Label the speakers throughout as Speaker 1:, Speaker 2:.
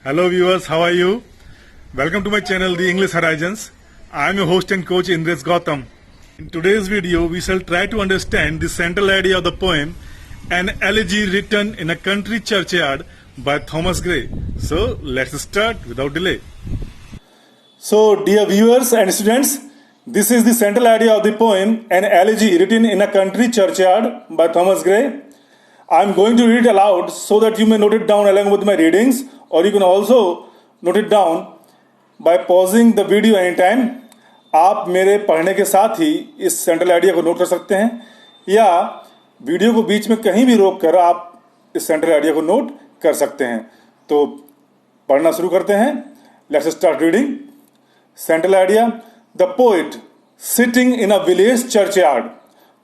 Speaker 1: Hello viewers, how are you? Welcome to my channel, The English Horizons. I am your host and coach Indresh Gautam. In today's video, we shall try to understand the central idea of the poem, An Elegy Written in a Country Churchyard by Thomas Gray. So, let's start without delay.
Speaker 2: So, dear viewers and students, this is the central idea of the poem, An Elegy Written in a Country Churchyard by Thomas Gray. I am going to read it aloud so that you may note it down along with my readings, or you can also note it down by pausing the video anytime. आप मेरे पढ़ने के साथ ही इस central idea को note कर सकते हैं, या वीडियो को बीच में कहीं भी रोक कर आप इस सेंट्रल आइडिया को नोट कर सकते हैं. तो पढ़ना शुरू करते हैं. Let's start reading. Central idea. The poet sitting in a village churchyard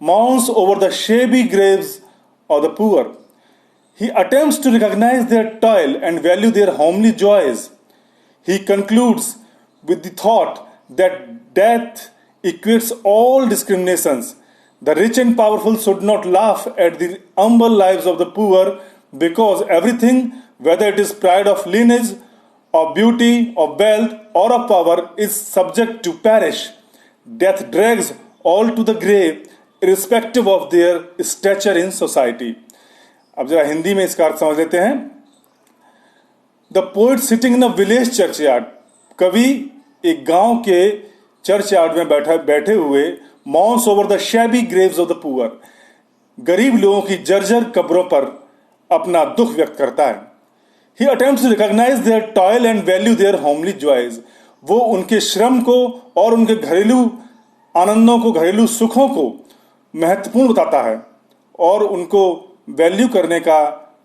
Speaker 2: mourns over the shabby graves of the poor. He attempts to recognize their toil and value their homely joys. He concludes with the thought that death equates all discriminations. The rich and powerful should not laugh at the humble lives of the poor, because everything, whether it is pride of lineage, of beauty, of wealth, or of power, is subject to perish. Death drags all to the grave, irrespective of their stature in society. अब जरा हिंदी में इसका अर्थ समझ लेते हैं. The poet sitting in a village churchyard. कवि एक गांव के चर्चयार्ड में बैठे हुए moans over the shabby graves of the poor. गरीब लोगों की जर्जर कब्रों पर अपना दुख व्यक्त करता है. He attempts to recognise their toil and value their homely joys. वो उनके श्रम को और उनके घरेलू आनंदों को, घरेलू सुखों को महत्वपूर्ण बताता है और उनको वैल्यू करने का,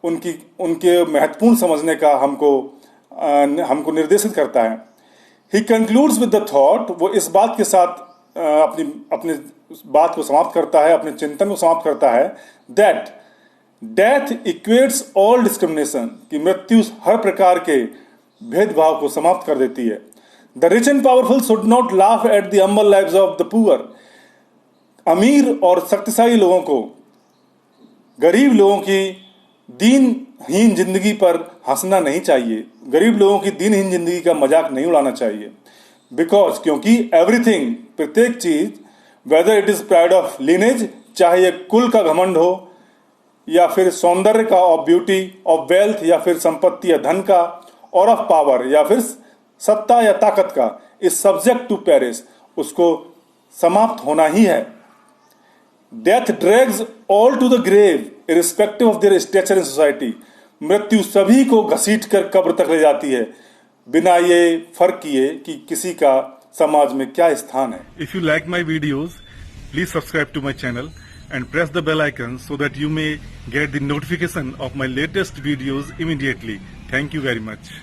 Speaker 2: उनके महत्वपूर्ण समझने का हमको निर्देशित करता है. ही कंक्लूड्स विद द थॉट. वो इस बात के साथ अपनी बात को समाप्त करता है, अपने चिंतन को समाप्त करता है, that death equates all discrimination. कि मृत्यु हर प्रकार के भेदभाव को समाप्त कर देती है. The rich and powerful should not laugh at the humble lives of the poor. अमीर और शक्तिशाली लोगों को गरीब लोगों की दीनहीन जिंदगी पर हंसना नहीं चाहिए. गरीब लोगों की दीनहीन जिंदगी का मजाक नहीं उड़ाना चाहिए. बिकॉज क्योंकि एवरीथिंग, प्रत्येक चीज, whether it is pride of lineage, चाहे ये कुल का घमंड हो, या फिर सौंदर्य का, ऑफ ब्यूटी, ऑफ वेल्थ, या फिर संपत्ति या धन का, और ऑफ पावर, या फिर सत्ता या ताकत का, इज सब्जेक्ट टू पेरिश. उसको समाप्त होना ही है. Death drags all to the grave, irrespective of their stature in society. मृत्यु सभी को घसीटकर कब्र तक ले जाती है, बिना ये फर्क किए कि किसी का समाज में क्या स्थान है.
Speaker 1: If you like my videos, please subscribe to my channel and press the bell icon so that you may get the notification of my latest videos immediately. Thank you very much.